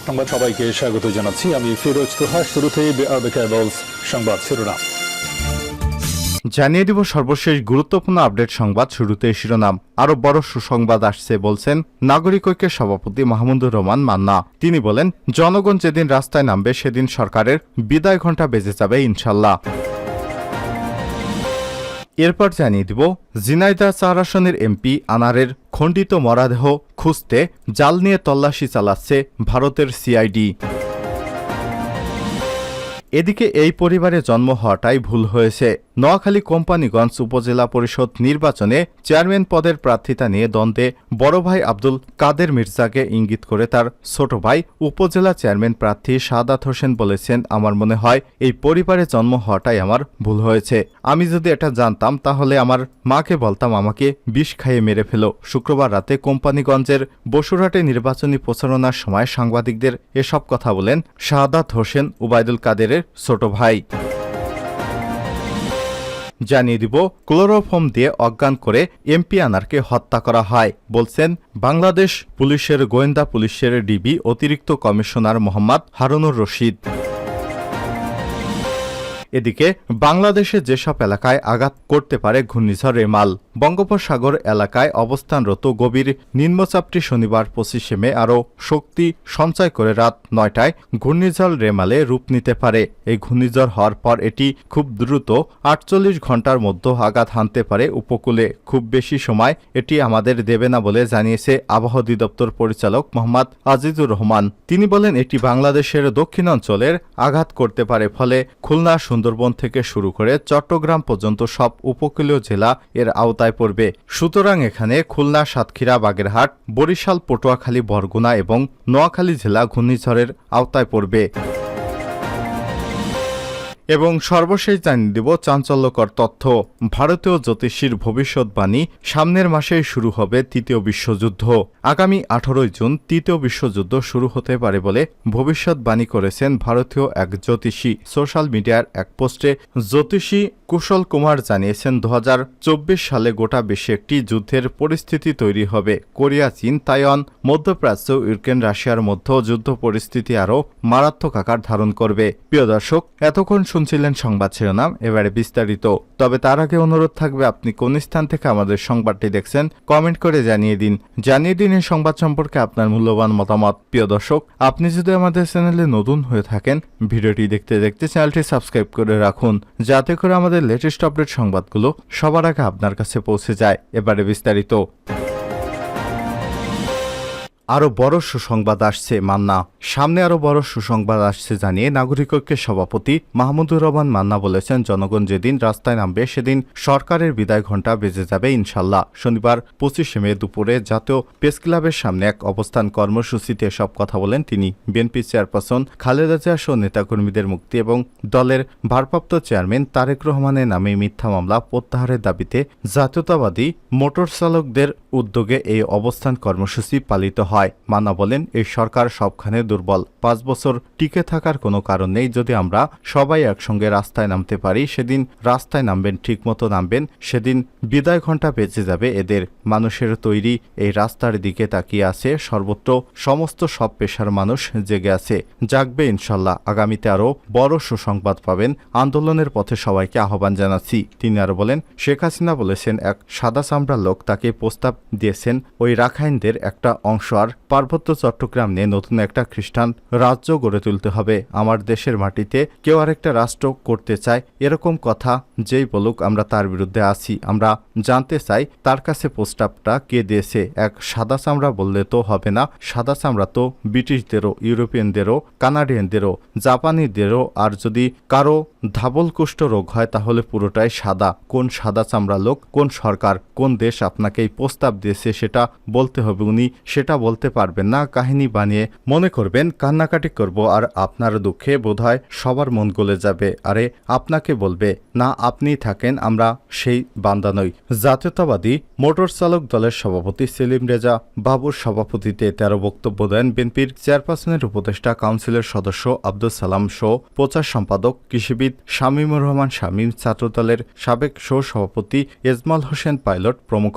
সংবাদ সবাইকে স্বাগত জানাচ্ছি। আমি ফিরোজ তোহা। শুরুতেই সংবাদ শিরোনাম জানিয়ে দিব সর্বশেষ গুরুত্বপূর্ণ আপডেট সংবাদ। শুরুতে শিরোনাম। আরো বড় সুসংবাদ আসছে বলছেন নাগরিক ঐক্যের সভাপতি মাহমুদুর রহমান মান্না। তিনি বলেন, জনগণ যেদিন রাস্তায় নামবে সেদিন সরকারের বিদায় ঘণ্টা বেজে যাবে ইনশাল্লাহ। এরপর জানিয়ে দিব ঝিনাইদহ ৪ আসনের এমপি আনারের খণ্ডিত মরদেহ খুঁজতে জাল নিয়ে তল্লাশি চালাচ্ছে ভারতের সিআইডি। এদিকে এই পরিবারে জন্ম হওয়াটাই ভুল হয়েছে। নোয়াখালী কোম্পানীগঞ্জ উপজেলা পরিষদ নির্বাচনে চেয়ারম্যান পদের প্রার্থিতা নিয়ে দ্বন্দ্বে বড় ভাই আব্দুল কাদের মির্জাকে ইঙ্গিত করে তার ছোট ভাই উপজেলা চেয়ারম্যান প্রার্থী শাহাদাত হোসেন বলেছেন, আমার মনে হয় এই পরিবারে জন্ম হওয়াটাই আমার ভুল হয়েছে। আমি যদি এটা জানতাম তাহলে আমার মাকে বলতাম আমাকে বিষ খাইয়ে মেরে ফেলো। শুক্রবার রাতে কোম্পানীগঞ্জের বসুরহাটে নির্বাচনী প্রচারণার সময় সাংবাদিকদের এসব কথা বলেন শাহাদাত হোসেন, উবাইদুল কাদেরের ছোট ভাই। জানিয়ে দিব ক্লোরোফর্ম দিয়ে অজ্ঞান করে এমপি আনারকে হত্যা করা হয় বলছেন বাংলাদেশ পুলিশের গোয়েন্দা পুলিশের ডিবি অতিরিক্ত কমিশনার মোহাম্মদ হারুনুর রশিদ। এদিকে বাংলাদেশে যেসব এলাকায় আঘাত করতে পারে ঘূর্ণিঝড় রেমাল। বঙ্গোপসাগর এলাকায় অবস্থানরত গভীর নিম্নচাপটি শনিবার ২৫শে মে আরও শক্তি সঞ্চয় করে রাত ৯টায় ঘূর্ণিঝড় রেমালে রূপ নিতে পারে। এই ঘূর্ণিঝড় হওয়ার পর এটি খুব দ্রুত ৪৮ ঘণ্টার মধ্যে আঘাত হানতে পারে উপকূলে। খুব বেশি সময় এটি আমাদের দেবে না বলে জানিয়েছে আবহাওয়া অধিদপ্তর পরিচালক মোহাম্মদ আজিজুর রহমান। তিনি বলেন, এটি বাংলাদেশের দক্ষিণাঞ্চলের আঘাত করতে পারে, ফলে খুলনা, সুন্দরবন থেকে শুরু করে চট্টগ্রাম পর্যন্ত সব উপকূলীয় জেলা এর আওতায় পড়বে। সুতরাং এখানে খুলনা, সাতক্ষীরা, বাগেরহাট, বরিশাল, পটুয়াখালী, বরগুনা এবং নোয়াখালী জেলা ঘূর্ণিঝড়ের আওতায় পড়বে। এবং সর্বশেষ জানিয়ে দেব চাঞ্চল্যকর তথ্য। ভারতীয় জ্যোতিষীর ভবিষ্যৎবাণী, সামনের মাসেই শুরু হবে তৃতীয় বিশ্বযুদ্ধ। আগামী ১৮ জুন তৃতীয় বিশ্বযুদ্ধ শুরু হতে পারে বলে ভবিষ্যৎবাণী করেছেন ভারতীয় এক জ্যোতিষী। সোশ্যাল মিডিয়ার এক পোস্টে জ্যোতিষী কুশল কুমার জানিয়েছেন, ২০২৪ সালে গোটা বিশ্বে একটি যুদ্ধের পরিস্থিতি তৈরি হবে। কোরিয়া, চীন, তাইওয়ান, মধ্যপ্রাচ্য, ইউক্রেন, রাশিয়ার মধ্যে যুদ্ধ পরিস্থিতি আরও মারাত্মক আকার ধারণ করবে। প্রিয় দর্শক, এতক্ষণ শুনছিলেন সংবাদ শিরোনাম, এবারে বিস্তারিত। তবে তার আগে অনুরোধ থাকবে, আপনি কোন স্থান থেকে আমাদের সংবাদটি দেখছেন কমেন্ট করে জানিয়ে দিন এই সংবাদ সম্পর্কে আপনার মূল্যবান মতামত। প্রিয় দর্শক, আপনি যদি আমাদের চ্যানেলে নতুন হয়ে থাকেন, ভিডিওটি দেখতে দেখতে চ্যানেলটি সাবস্ক্রাইব করে রাখুন, যাতে করে আমাদের লেটেস্ট আপডেট সংবাদগুলো সবার আগে আপনার কাছে পৌঁছে যায়। এবারে বিস্তারিত। আরো বড় সুসংবাদ আসছে মান্না। সামনে আরো বড় সুসংবাদ আসছে জানিয়ে নাগরিক ঐক্যের সভাপতি মাহমুদুর রহমান মান্না বলেছেন, জনগণ যেদিন রাস্তায় নামবে সেদিন সরকারের বিদায় ঘণ্টা বেজে যাবে ইনশাল্লাহ। শনিবার ২৫শে মে দুপুরে জাতীয় প্রেস ক্লাবের সামনে এক অবস্থান কর্মসূচিতে এসব কথা বলেন তিনি। বিএনপি চেয়ারপারসন খালেদা জিয়া সহ নেতাকর্মীদের মুক্তি এবং দলের ভারপ্রাপ্ত চেয়ারম্যান তারেক রহমানের নামে মিথ্যা মামলা প্রত্যাহারের দাবিতে জাতীয়তাবাদী মোটর চালকদের উদ্যোগে এই অবস্থান কর্মসূচি পালিত হয়। মান্না বলেন, এই সরকার সবখানে দুর্বল। ৫ বছর টিকে থাকার কোনো কারণ নেই। যদি আমরা সবাই একসঙ্গে রাস্তায় নামতে পারি, সেদিন রাস্তায় নামবেন, ঠিকমতো নামবেন, সেদিন বিদায় ঘণ্টা বেঁচে যাবে এদের। মানুষের তৈরি এই রাস্তার দিকে তাকিয়ে আছে সর্বত্র, সমস্ত সব পেশার মানুষ জেগে আছে, জাগবে ইনশাল্লাহ। আগামীতে আরও বড় সুসংবাদ পাবেন। আন্দোলনের পথে সবাইকে আহ্বান জানাচ্ছি। তিনি আরও বলেন, শেখ হাসিনা বলেছেন, এক সাদা চামড়ার লোক তাকে প্রস্তাব দিয়েছেন ওই রাখাইনদের একটা অংশ আর পার্বত্য চট্টগ্রাম নিয়ে নতুন একটা খ্রিস্টান রাজ্য গড়ে তুলতে হবে। আমার দেশের মাটিতে কেউ আরেকটা রাষ্ট্র করতে চায়, এরকম কথা যেই বলুক আমরা তার বিরুদ্ধে আছি। আমরা জানতে চাই তার কাছে প্রস্তাবটা কে দিয়েছে। এক সাদা চামড়া বললে তো হবে না। সাদা চামড়া তো ব্রিটিশদেরও, ইউরোপিয়ানদেরও, কানাডিয়ানদেরও, জাপানিদেরও। আর যদি কারো ধাবল কুষ্ঠ রোগ হয় তাহলে পুরোটাই সাদা। কোন সাদা চামড়া লোক, কোন সরকার, কোন দেশ আপনাকে এই প্রস্তাব দিয়েছে সেটা বলতে হবে। উনি সেটা বলতে পারবেন না। কাহিনী বানিয়ে মনে করবেন কান্নাকাটি করব আর আপনার দুঃখে বোধহয় সবার মন গলে যাবে। আরে আপনাকে বলবে না, আপনি থাকেন, আমরা সেই বান্দা নই। জাতীয়তাবাদী মোটর চালক দলের সভাপতি সেলিম রেজা বাবুর সভাপতিতে ১৩ বক্তব্য দেন বিএনপির চেয়ারপারসনের উপদেষ্টা কাউন্সিলের সদস্য আব্দুল সালাম সহ প্রচার সম্পাদক কৃষিবিদ শামীমুর রহমান শামীম, ছাত্রদলের সাবেক সহ-সভাপতি এজমাল হোসেন পাইলট প্রমুখ।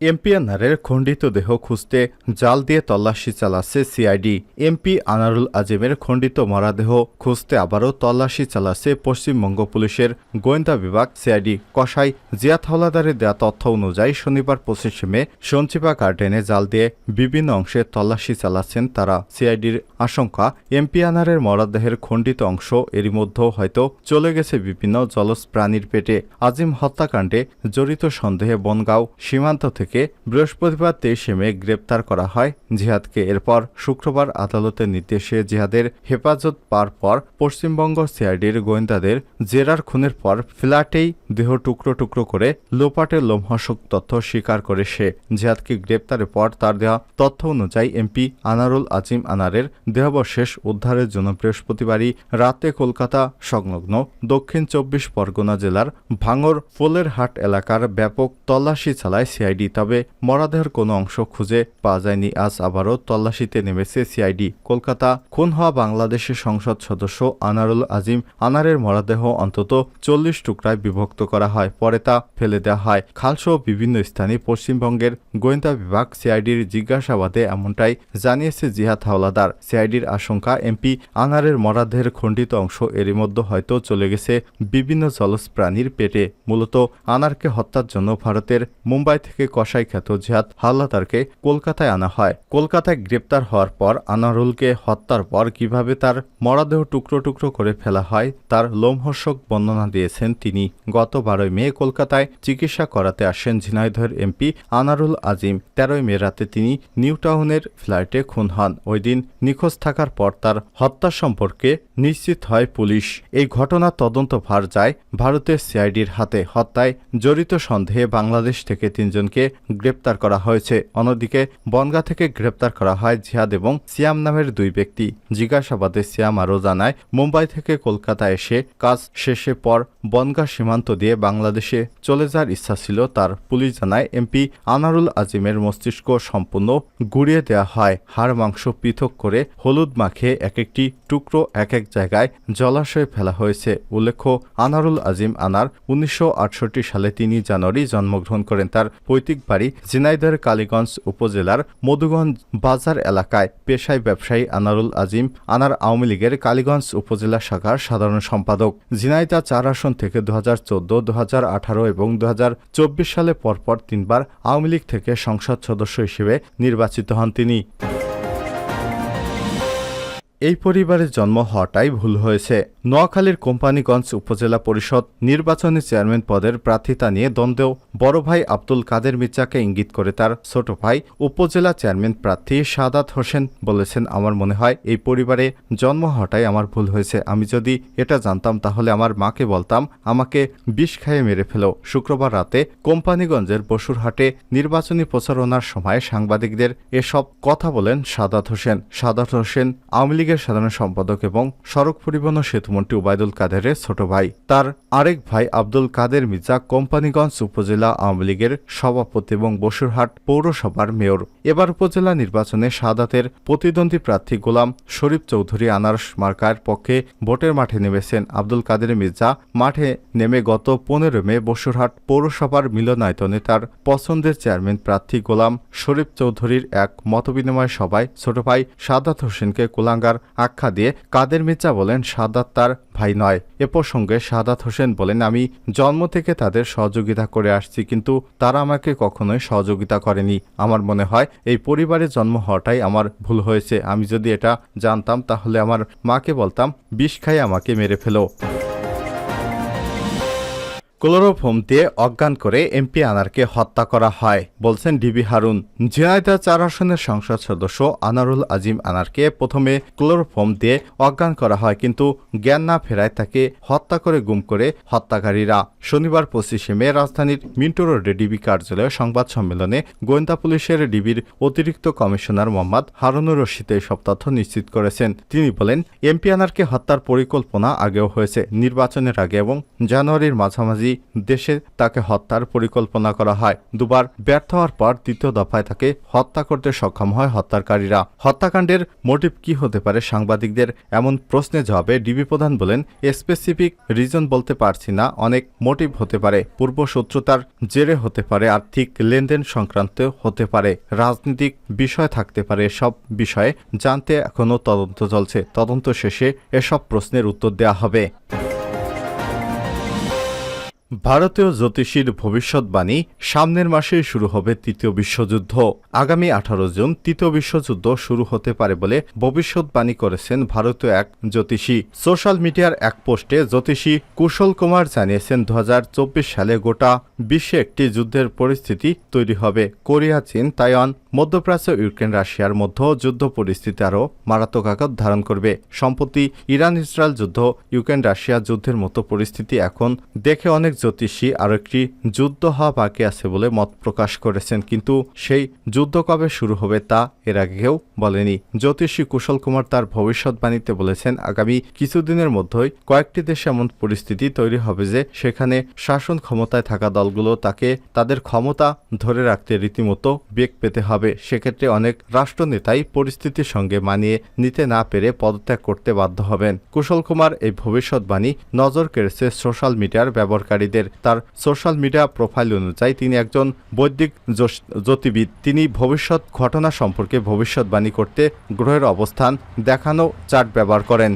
এমপি আনারের খণ্ডিত দেহ খুঁজতে জাল দিয়ে তল্লাশি চালাচ্ছে সিআইডি। এমপি আনারুল আজিমের খণ্ডিত মরদেহ খুঁজতে আবারও তল্লাশি চালাচ্ছে পশ্চিমবঙ্গ পুলিশের গোয়েন্দা বিভাগ সিআইডি। কসাই জিয়াদ হাওলাদারের দেওয়া তথ্য অনুযায়ী শনিবার 25 মে সঞ্চিপা গার্ডেনে জাল দিয়ে বিভিন্ন অংশে তল্লাশি চালাচ্ছেন তারা। সিআইডির আশঙ্কা, এমপি আনারের মরদেহের খণ্ডিত অংশ এরই মধ্যেও হয়তো চলে গেছে বিভিন্ন জলজ প্রাণীর পেটে। আজিম হত্যাকাণ্ডে জড়িত সন্দেহে বনগাঁও সীমান্ত থেকে বৃহস্পতিবার 23 মে গ্রেপ্তার করা হয় জিহাদকে। এরপর শুক্রবার আদালতের নির্দেশে জিহাদের হেফাজত পাওয়ার পর পশ্চিমবঙ্গ সিআইডির গোয়েন্দাদের জেরার খুনের পর ফ্ল্যাটেই দেহ টুকরো টুকরো করে লোপাটের লোমহর্ষক তথ্য স্বীকার করে সে। জিহাদকে গ্রেপ্তারের পর তার দেওয়া তথ্য অনুযায়ী এমপি আনারুল আজিম আনারের দেহাবশেষ উদ্ধারের জন্য বৃহস্পতিবারই রাতে কলকাতা সংলগ্ন দক্ষিণ 24 পরগনা জেলার ভাঙর ফুলেরহাট এলাকার ব্যাপক তল্লাশি চালায় সিআইডি। তবে মরদেহের কোনো অংশ খুঁজে পাওয়া যায়নি। আজ আবারও তল্লাশিতে নেমেছে সিআইডি। কলকাতা খুন হওয়া বাংলাদেশের সংসদ সদস্য আনারুল আজিম আনারের মরদেহ অন্তত 40 টুকরায় বিভক্ত করা হয়, পরে তা ফেলে দেওয়া হয় খালসহ বিভিন্ন স্থানে। পশ্চিমবঙ্গের গোয়েন্দা বিভাগ সিআইডির জিজ্ঞাসাবাদে এমনটাই জানিয়েছে জিহাদ হাওলাদার। সিআইডির আশঙ্কা, এমপি আনারের মরদেহের খণ্ডিত অংশ এরই মধ্যে হয়তো চলে গেছে বিভিন্ন জলজ প্রাণীর পেটে। মূলত আনারকে হত্যার জন্য ভারতের মুম্বাই থেকে কসাই খ্যাত জিহাদ হাওলাদারকে কলকাতায় আনা হয়। কলকাতায় গ্রেপ্তার হওয়ার পর আনারুলকে হত্যার পর কিভাবে তার মরদেহ টুকরো টুকরো করে ফেলা হয় তার লোমহর্ষক বর্ণনা দিয়েছেন তিনি। গত 12 মে কলকাতায় চিকিৎসা করাতে আসেন ঝিনাইদহের এমপি আনারুল আজিম। 13 মে রাতে তিনি নিউ টাউনের ফ্ল্যাটে খুন হন। ওই দিন নিখোঁজ থাকার পর তার হত্যা সম্পর্কে নিশ্চিত হয় পুলিশ। এই ঘটনার তদন্ত ভার যায় ভারতের সিআইডির হাতে। হত্যায় জড়িত সন্দেহে বাংলাদেশ থেকে 3 জনকে গ্রেপ্তার করা হয়েছে। অন্যদিকে বনগাঁ থেকে গ্রেপ্তার করা হয় জিহাদ এবং সিয়াম নামের 2 ব্যক্তি। জিজ্ঞাসাবাদে সিয়াম আরও জানায়, মুম্বাই থেকে কলকাতা এসে কাজ শেষে পর বনগাঁ সীমান্ত দিয়ে বাংলাদেশে চলে যাওয়ার ইচ্ছা ছিল তার। পুলিশ জানায়, এমপি আনারুল আজিমের মস্তিষ্ক সম্পূর্ণ গুঁড়িয়ে দেওয়া হয়। হাড় মাংস পৃথক করে হলুদ মাখিয়ে এক একটি টুকরো এক এক জায়গায় জলাশয়ে ফেলা হয়েছে। উল্লেখ্য, আনারুল আজিম আনার 1968 সালে 3 জানুয়ারি জন্মগ্রহণ করেন। তার পৈতৃক বাড়ি ঝিনাইদহের কালীগঞ্জ উপজেলার মধুগঞ্জ বাজার এলাকায়। পেশায় ব্যবসায়ী আনারুল আজিম আনার আওয়ামী লীগের কালীগঞ্জ উপজেলা শাখার সাধারণ সম্পাদক। ঝিনাইদহ 4 আসন থেকে 2014, 2018 এবং 2024 সালে পরপর 3 বার আওয়ামী লীগ থেকে সংসদ সদস্য হিসেবে নির্বাচিত হন তিনি। এই পরিবারের জন্ম হওয়াটাই ভুল হয়েছে। নোয়াখালীর কোম্পানীগঞ্জ উপজেলা পরিষদ নির্বাচনে চেয়ারম্যান পদের প্রার্থিতা নিয়ে দ্বন্দ্বেও বড় ভাই আব্দুল কাদের মির্জাকে ইঙ্গিত করে তার ছোট ভাই উপজেলা চেয়ারম্যান প্রার্থী সাদাত হোসেন বলেছেন, আমার মনে হয় এই পরিবারে জন্ম হওয়াটাই আমার ভুল হয়েছে। আমি যদি এটা জানতাম তাহলে আমার মাকে বলতাম আমাকে বিষ খাইয়ে মেরে ফেলো। শুক্রবার রাতে কোম্পানীগঞ্জের বসুরহাটে নির্বাচনী প্রচারণার সময় সাংবাদিকদের এসব কথা বলেন সাদাত হোসেন। সাদাত হোসেন আওয়ামী লীগের সাধারণ সম্পাদক এবং সড়ক পরিবহন ও সেতুমন্ত্রী ওবায়দুল কাদেরের ছোট ভাই। তার আরেক ভাই আব্দুল কাদের মির্জা কোম্পানীগঞ্জ উপজেলা আওয়ামী লীগের সভাপতি এবং বসুরহাট পৌরসভার মেয়র। এবার উপজেলা নির্বাচনে সাদাতের প্রতিদ্বন্দ্বী প্রার্থী গোলাম শরীফ চৌধুরী আনারস মার্কার পক্ষে ভোটের মাঠে নেমেছেন। আব্দুল কাদের মির্জা মাঠে নেমে গত 15 মে বসুরহাট পৌরসভার মিলনায়তনে তার পছন্দের চেয়ারম্যান প্রার্থী গোলাম শরীফ চৌধুরীর এক মতবিনিময় সভায় ছোট ভাই সাদাত হোসেনকে কুলাঙ্গার আখ্যা দিয়ে কাদের মির্জা বলেন সাদাত তার ভাই নয়। এ প্রসঙ্গে সাদাত হোসেন বলেন, আমি জন্ম থেকে তাদের সহযোগিতা করে আসছি, কিন্তু তারা আমাকে কখনোই সহযোগিতা করেনি। আমার মনে হয় এই পরিবারে জন্ম হওয়াটাই আমার ভুল হয়েছে। আমি যদি এটা জানতাম তাহলে আমার মাকে বলতাম বিষ খাই আমাকে মেরে ফেলো। ক্লোরোফর্ম দিয়ে অজ্ঞান করে এমপি আনারকে হত্যা করা হয় বলছেন ডিবি হারুন। ঝিনাইদহ 4 আসনের সংসদ সদস্য আনারুল আজিম আনারকে প্রথমে ক্লোরোফর্ম দিয়ে অজ্ঞান করা হয়, কিন্তু জ্ঞান না ফেরায় তাকে হত্যা করে গুম করে হত্যাকারীরা। শনিবার 25 মে রাজধানীর মিন্টো রোডে ডিবি কার্যালয়ে সংবাদ সম্মেলনে গোয়েন্দা পুলিশের ডিবির অতিরিক্ত কমিশনার মোহাম্মদ হারুনুর রশিদ এসব তথ্য নিশ্চিত করেছেন। তিনি বলেন, এমপি আনারকে হত্যার পরিকল্পনা আগেও হয়েছে। নির্বাচনের আগে এবং জানুয়ারির মাঝামাঝি দেশে তাকে হত্যার পরিকল্পনা করা হয়। দুবার ব্যর্থ হওয়ার পর তৃতীয় দফায় তাকে হত্যা করতে সক্ষম হয় হত্যাকারীরা। হত্যাকাণ্ডের মোটিভ কি হতে পারে? সাংবাদিকদের এমন প্রশ্নের জবাবে ডিবি প্রধান বলেন, স্পেসিফিক রিজন বলতে পারছি না, অনেক মোটিভ হতে পারে, পূর্বশত্রুতার জেরে হতে পারে, আর্থিক লেনদেন সংক্রান্ত হতে পারে, রাজনৈতিক বিষয় থাকতে পারে। এসব বিষয়ে জানতে এখনও তদন্ত চলছে। তদন্ত শেষে এসব প্রশ্নের উত্তর দেওয়া হবে। ভারতীয় জ্যোতিষীর ভবিষ্যৎবাণী, সামনের মাসেই শুরু হবে তৃতীয় বিশ্বযুদ্ধ। আগামী 18 জুন তৃতীয় বিশ্বযুদ্ধ শুরু হতে পারে বলে ভবিষ্যৎবাণী করেছেন ভারতীয় এক জ্যোতিষী। সোশ্যাল মিডিয়ার এক পোস্টে জ্যোতিষী কুশল কুমার জানিয়েছেন, 2024 সালে গোটা বিশ্বে একটি যুদ্ধের পরিস্থিতি তৈরি হবে। কোরিয়া, চীন, তাইওয়ান, মধ্যপ্রাচ্য, ইউক্রেন, রাশিয়ার মধ্যে যুদ্ধ পরিস্থিতি আরও মারাত্মক আকার ধারণ করবে। সম্প্রতি ইরান ইসরায়েল যুদ্ধ, ইউক্রেন রাশিয়া যুদ্ধের মতো পরিস্থিতি এখন দেখে অনেক জ্যোতিষী আরও একটি যুদ্ধ হওয়া বাকি আছে বলে মত প্রকাশ করেছেন, কিন্তু সেই যুদ্ধ কবে শুরু হবে তা এর আগে কেউ বলেনি। জ্যোতিষী কুশল কুমার তার ভবিষ্যৎবাণীতে বলেছেন, আগামী কিছুদিনের মধ্যেই কয়েকটি দেশে এমন পরিস্থিতি তৈরি হবে যে সেখানে শাসন ক্ষমতায় থাকা দলগুলো তাদের ক্ষমতা ধরে রাখতে রীতিমতো বেগ পেতে হবে। সেক্ষেত্রে অনেক রাষ্ট্রনেতাই পরিস্থিতির সঙ্গে মানিয়ে নিতে না পেরে পদত্যাগ করতে বাধ্য হবেন। কুশল কুমার এই ভবিষ্যৎবাণী নজর কেড়েছে সোশ্যাল মিডিয়ার ব্যবহারকারীদের। তার সোশ্যাল মিডিয়া প্রোফাইল অনুযায়ী তিনি একজন বৈদিক জ্যোতির্বিদ। তিনি ভবিষ্যৎ ঘটনা সম্পর্কে ভবিষ্যৎবাণী করতে গ্রহের অবস্থান দেখানো চার্ট ব্যবহার করেন।